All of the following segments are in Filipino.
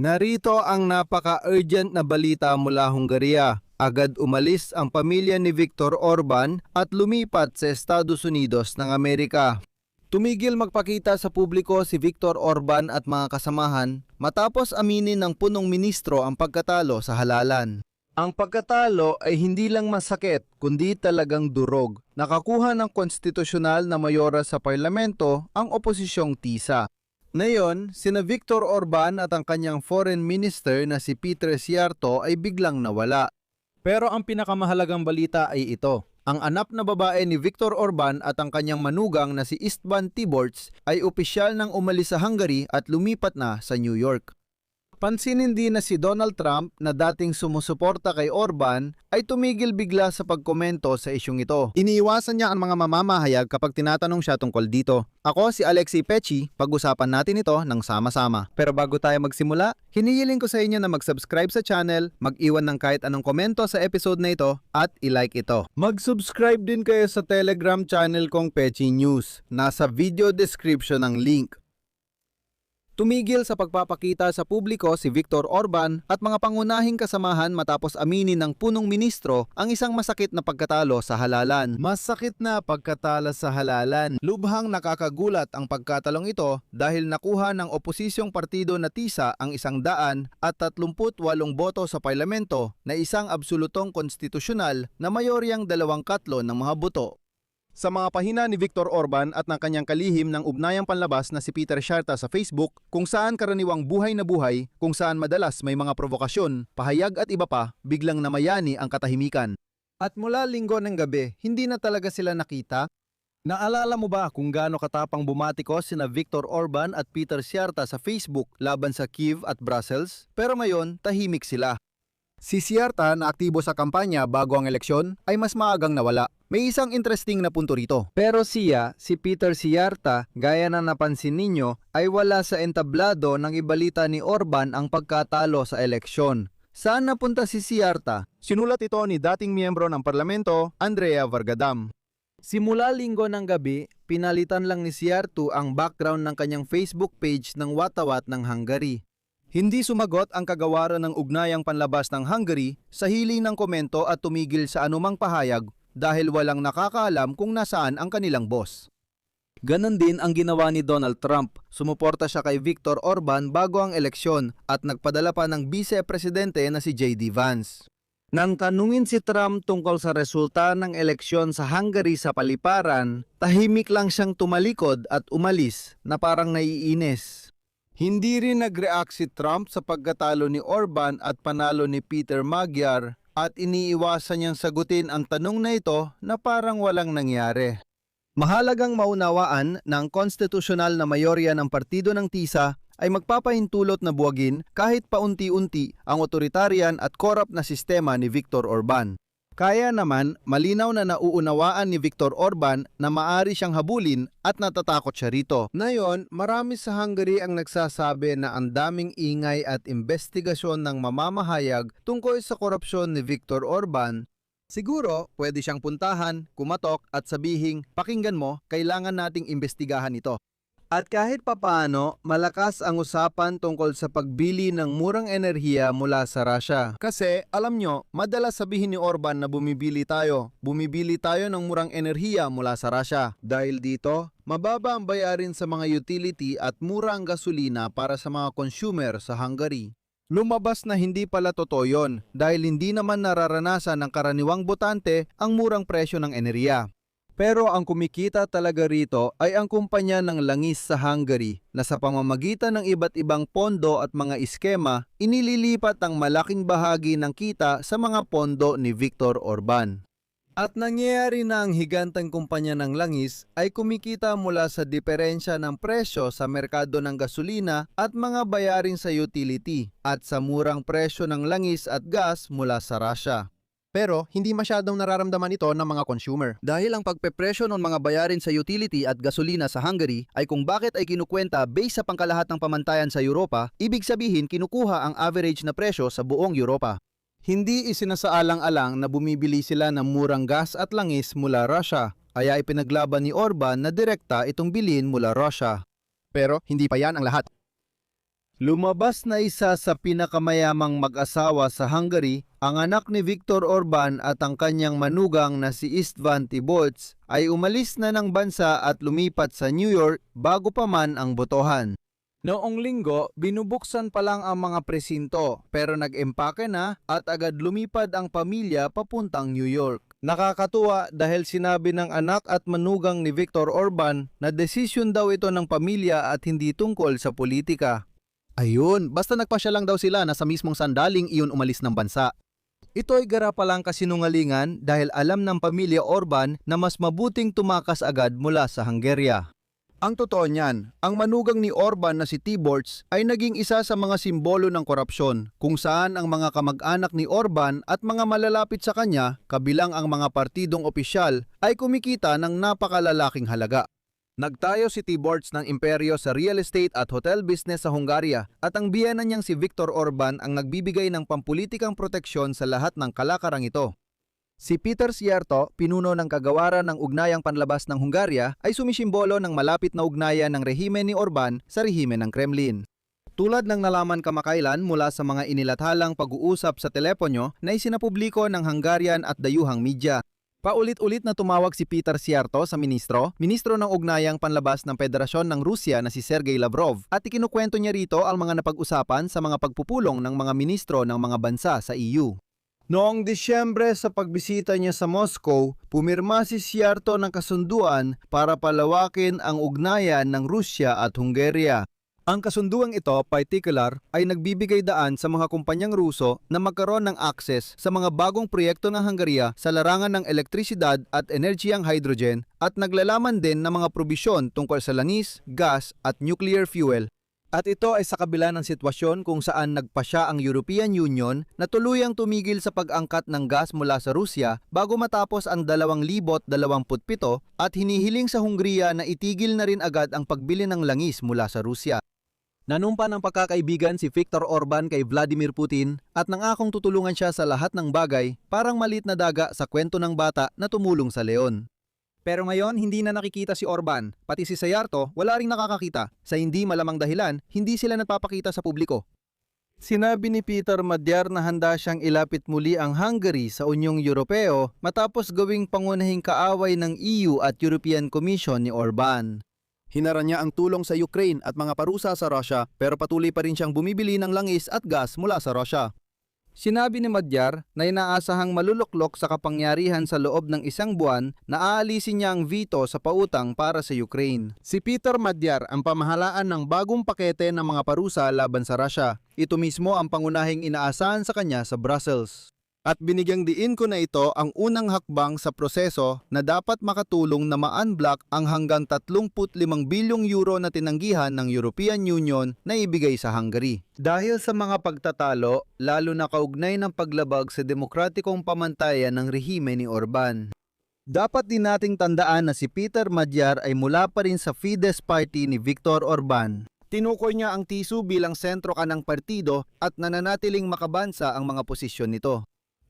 Narito ang napaka-urgent na balita mula Hungaria. Agad umalis ang pamilya ni Viktor Orban at lumipat sa Estados Unidos ng Amerika. Tumigil magpakita sa publiko si Viktor Orban at mga kasamahan matapos aminin ng punong ministro ang pagkatalo sa halalan. Ang pagkatalo ay hindi lang masakit kundi talagang durog. Nakakuha ng konstitusyonal na mayora sa parlamento ang oposisyong TISA. Ngayon, sina Viktor Orban at ang kanyang foreign minister na si Peter Szijjarto ay biglang nawala. Pero ang pinakamahalagang balita ay ito. Ang anak na babae ni Viktor Orban at ang kanyang manugang na si István Tiborcs ay opisyal nang umalis sa Hungary at lumipat na sa New York. Pansinin din na si Donald Trump na dating sumusuporta kay Orban ay tumigil bigla sa pagkomento sa isyong ito. Iniiwasan niya ang mga mamamahayag kapag tinatanong siya tungkol dito. Ako si Alexei Pechi, pag-usapan natin ito ng sama-sama. Pero bago tayo magsimula, hinihiling ko sa inyo na mag-subscribe sa channel, mag-iwan ng kahit anong komento sa episode na ito at i-like ito. Mag-subscribe din kayo sa Telegram channel kong Pechi News. Nasa video description ang link. Tumigil sa pagpapakita sa publiko si Viktor Orban at mga pangunahing kasamahan matapos aminin ng punong ministro ang isang masakit na pagkatalo sa halalan. Masakit na pagkatalo sa halalan. Lubhang nakakagulat ang pagkatalong ito dahil nakuha ng oposisyong partido na TISA ang 138 boto sa parlamento na isang absolutong konstitusyonal na mayoryang 2/3 ng mga boto. Sa mga pahina ni Viktor Orban at ng kanyang kalihim ng ugnayang panlabas na si Peter Szijjarto sa Facebook, kung saan karaniwang buhay na buhay, kung saan madalas may mga provokasyon, pahayag at iba pa, biglang namayani ang katahimikan. At mula Linggo ng gabi, hindi na talaga sila nakita. Naalala mo ba kung gaano katapang bumatikos sina Viktor Orban at Peter Szijjarto sa Facebook laban sa Kyiv at Brussels? Pero ngayon, tahimik sila. Si Szijjarto na aktibo sa kampanya bago ang eleksyon ay mas maagang nawala. May isang interesting na punto rito. Pero si Peter Szijjarto, gaya na napansin ninyo, ay wala sa entablado ng ibalita ni Orban ang pagkatalo sa eleksyon. Saan napunta si Szijjarto? Sinulat ito ni dating miyembro ng parlamento, Andrea Vargadam. Simula Linggo ng gabi, pinalitan lang ni Szijjarto ang background ng kanyang Facebook page ng watawat ng Hungary. Hindi sumagot ang kagawaran ng ugnayang panlabas ng Hungary sa hiling ng komento at tumigil sa anumang pahayag dahil walang nakakaalam kung nasaan ang kanilang boss. Ganon din ang ginawa ni Donald Trump. Sumuporta siya kay Viktor Orban bago ang eleksyon at nagpadala pa ng vice-presidente na si J.D. Vance. Nang tanungin si Trump tungkol sa resulta ng eleksyon sa Hungary sa paliparan, tahimik lang siyang tumalikod at umalis na parang naiinis. Hindi rin nag-react si Trump sa pagkatalo ni Orban at panalo ni Peter Magyar at iniiwasan niyang sagutin ang tanong na ito na parang walang nangyari. Mahalagang maunawaan na ang konstitusyonal na mayorya ng partido ng TISA ay magpapahintulot na buwagin kahit paunti-unti ang otoritarian at korap na sistema ni Viktor Orban. Kaya naman, malinaw na nauunawaan ni Viktor Orban na maari siyang habulin at natatakot siya rito. Ngayon, marami sa Hungary ang nagsasabi na ang daming ingay at investigasyon ng mamamahayag tungkol sa korupsyon ni Viktor Orban. Siguro, pwede siyang puntahan, kumatok at sabihing, pakinggan mo, kailangan nating imbestigahan ito. At kahit papaano, malakas ang usapan tungkol sa pagbili ng murang enerhiya mula sa Russia. Kasi, alam nyo, madalas sabihin ni Orban na bumibili tayo ng murang enerhiya mula sa Russia. Dahil dito, mababa ang bayarin sa mga utility at mura ang gasolina para sa mga consumer sa Hungary. Lumabas na hindi pala totoo yun dahil hindi naman nararanasan ng karaniwang botante ang murang presyo ng enerhiya. Pero ang kumikita talaga rito ay ang kumpanya ng langis sa Hungary na sa pamamagitan ng iba't ibang pondo at mga iskema, inililipat ang malaking bahagi ng kita sa mga pondo ni Viktor Orban. At nangyayari na ang higanteng kumpanya ng langis ay kumikita mula sa diferensya ng presyo sa merkado ng gasolina at mga bayarin sa utility at sa murang presyo ng langis at gas mula sa Russia. Pero hindi masyadong nararamdaman ito ng mga consumer. Dahil ang pagpepresyo ng mga bayarin sa utility at gasolina sa Hungary ay kung bakit ay kinukwenta based sa pangkalahatang pamantayan sa Europa, ibig sabihin kinukuha ang average na presyo sa buong Europa. Hindi isinasaalang-alang na bumibili sila ng murang gas at langis mula Russia, kaya ipinaglaban ni Orban na direkta itong bilhin mula Russia. Pero hindi pa yan ang lahat. Lumabas na isa sa pinakamayamang mag-asawa sa Hungary, ang anak ni Viktor Orban at ang kanyang manugang na si István Tiborcs ay umalis na ng bansa at lumipat sa New York bago pa man ang botohan. Noong linggo, binubuksan pa lang ang mga presinto pero nag-empake na at agad lumipad ang pamilya papuntang New York. Nakakatuwa dahil sinabi ng anak at manugang ni Viktor Orban na desisyon daw ito ng pamilya at hindi tungkol sa politika. Ayun, basta nagpasya lang daw sila na sa mismong sandaling iyon umalis ng bansa. Ito ay garapalang kasinungalingan dahil alam ng pamilya Orban na mas mabuting tumakas agad mula sa Hungary. Ang totoo niyan, ang manugang ni Orban na si Tiborcs ay naging isa sa mga simbolo ng korupsyon kung saan ang mga kamag-anak ni Orban at mga malalapit sa kanya, kabilang ang mga partidong opisyal, ay kumikita ng napakalalaking halaga. Nagtayo si Tiborcs ng imperyo sa real estate at hotel business sa Hungaria at ang biyenan niyang si Viktor Orban ang nagbibigay ng pampulitikang proteksyon sa lahat ng kalakarang ito. Si Peter Szijjártó, pinuno ng kagawaran ng ugnayang panlabas ng Hungaria, ay sumisimbolo ng malapit na ugnayan ng rehimen ni Orban sa rehimen ng Kremlin. Tulad ng nalaman kamakailan mula sa mga inilathalang pag-uusap sa teleponyo na isinapubliko ng Hungarian at dayuhang media. Paulit-ulit na tumawag si Peter Szijjártó sa ministro ng ugnayang panlabas ng Federasyon ng Rusya na si Sergey Lavrov at ikinukwento niya rito ang mga napag-usapan sa mga pagpupulong ng mga ministro ng mga bansa sa EU. Noong Disyembre sa pagbisita niya sa Moscow, pumirma si Szijjártó ng kasunduan para palawakin ang ugnayan ng Rusya at Hungaria. Ang kasunduang ito, particular, ay nagbibigay daan sa mga kumpanyang Ruso na magkaroon ng access sa mga bagong proyekto ng Hungaria sa larangan ng elektrisidad at enerhiyang hydrogen at naglalaman din ng mga probisyon tungkol sa langis, gas at nuclear fuel. At ito ay sa kabila ng sitwasyon kung saan nagpasya ang European Union na tuluyang tumigil sa pag-angkat ng gas mula sa Rusya bago matapos ang 2027 at hinihiling sa Hungria na itigil na rin agad ang pagbili ng langis mula sa Rusya. Nanumpa ng pagkakaibigan si Viktor Orban kay Vladimir Putin at nangakong tutulungan siya sa lahat ng bagay, parang maliit na daga sa kwento ng bata na tumulong sa leon. Pero ngayon, hindi na nakikita si Orban, pati si Szijjártó wala ring nakakakita. Sa hindi malamang dahilan, hindi sila nagpapakita sa publiko. Sinabi ni Peter Magyar na handa siyang ilapit muli ang Hungary sa Unyong Europeo matapos gawing pangunahing kaaway ng EU at European Commission ni Orban. Hinara niya ang tulong sa Ukraine at mga parusa sa Russia pero patuloy pa rin siyang bumibili ng langis at gas mula sa Russia. Sinabi ni Magyar na inaasahang maluluklok sa kapangyarihan sa loob ng 1 buwan na aalisin niya ang veto sa pautang para sa Ukraine. Si Peter Magyar ang pamahalaan ng bagong pakete ng mga parusa laban sa Russia. Ito mismo ang pangunahing inaasahan sa kanya sa Brussels. At binigyang diin ko na ito ang unang hakbang sa proseso na dapat makatulong na ma-unblock ang hanggang 35 bilyong euro na tinanggihan ng European Union na ibigay sa Hungary. Dahil sa mga pagtatalo, lalo na kaugnay ng paglabag sa demokratikong pamantayan ng rehime ni Orban. Dapat din nating tandaan na si Peter Magyar ay mula pa rin sa Fidesz party ni Viktor Orban. Tinukoy niya ang TISU bilang sentro kanang partido at nananatiling makabansa ang mga posisyon nito.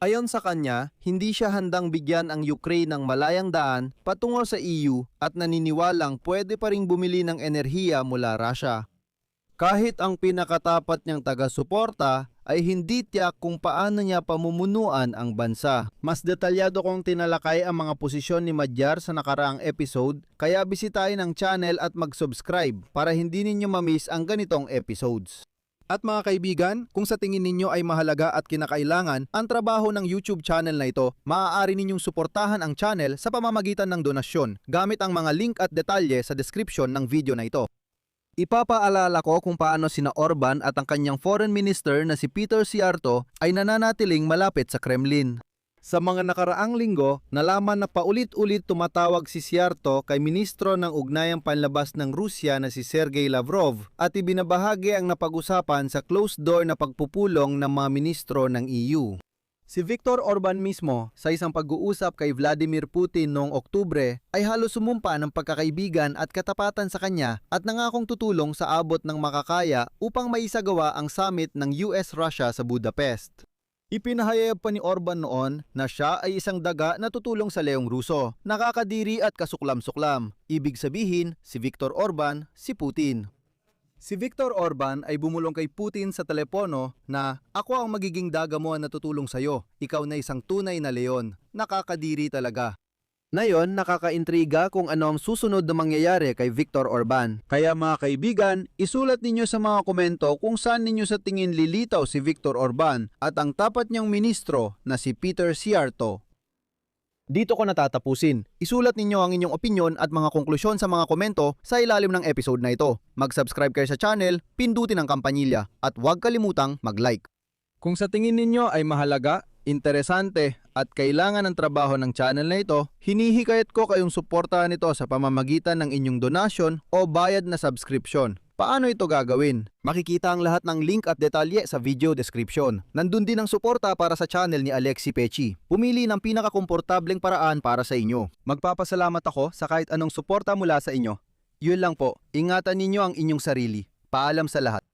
Ayon sa kanya, hindi siya handang bigyan ang Ukraine ng malayang daan patungo sa EU at naniniwalang pwede pa ring bumili ng enerhiya mula Russia. Kahit ang pinakatapat niyang taga-suporta ay hindi tiyak kung paano niya pamumunuan ang bansa. Mas detalyado kong tinalakay ang mga posisyon ni Magyar sa nakaraang episode, kaya bisitahin ang channel at mag-subscribe para hindi ninyo ma-miss ang ganitong episodes. At mga kaibigan, kung sa tingin ninyo ay mahalaga at kinakailangan ang trabaho ng YouTube channel na ito, maaari ninyong suportahan ang channel sa pamamagitan ng donasyon gamit ang mga link at detalye sa description ng video na ito. Ipapaalala ko kung paano sina Orban at ang kanyang foreign minister na si Peter Szijjártó ay nananatiling malapit sa Kremlin. Sa mga nakaraang linggo, nalaman na paulit-ulit tumatawag si Szijjártó kay Ministro ng Ugnayang Panlabas ng Rusya na si Sergey Lavrov at ibinabahagi ang napag-usapan sa closed-door na pagpupulong ng mga ministro ng EU. Si Viktor Orban mismo, sa isang pag-uusap kay Vladimir Putin noong Oktubre, ay halos sumumpa ng pagkakaibigan at katapatan sa kanya at nangakong tutulong sa abot ng makakaya upang maisagawa ang summit ng US-Russia sa Budapest. Ipinahayag pa ni Orban noon na siya ay isang daga na tutulong sa leong Ruso, nakakadiri at kasuklam-suklam. Ibig sabihin, si Viktor Orban, si Putin. Si Viktor Orban ay bumulong kay Putin sa telepono na ako ang magiging dagamuan na tutulong sa'yo. Ikaw na isang tunay na leon. Nakakadiri talaga. Ngayon, nakakaintriga kung ano ang susunod na mangyayari kay Viktor Orban. Kaya mga kaibigan, isulat ninyo sa mga komento kung saan ninyo sa tingin lilitaw si Viktor Orban at ang tapat niyang ministro na si Peter Szijjártó. Dito ko natatapusin. Isulat ninyo ang inyong opinyon at mga konklusyon sa mga komento sa ilalim ng episode na ito. Mag-subscribe kayo sa channel, pindutin ang kampanilya at huwag kalimutang mag-like. Kung sa tingin ninyo ay mahalaga, interesante at kailangan ng trabaho ng channel na ito, hinihikayat ko kayong suportahan ito sa pamamagitan ng inyong donasyon o bayad na subscription. Paano ito gagawin? Makikita ang lahat ng link at detalye sa video description. Nandun din ang suporta para sa channel ni Alexi Pechi. Pumili ng pinakakomportableng paraan para sa inyo. Magpapasalamat ako sa kahit anong suporta mula sa inyo. Yun lang po, ingatan ninyo ang inyong sarili. Paalam sa lahat.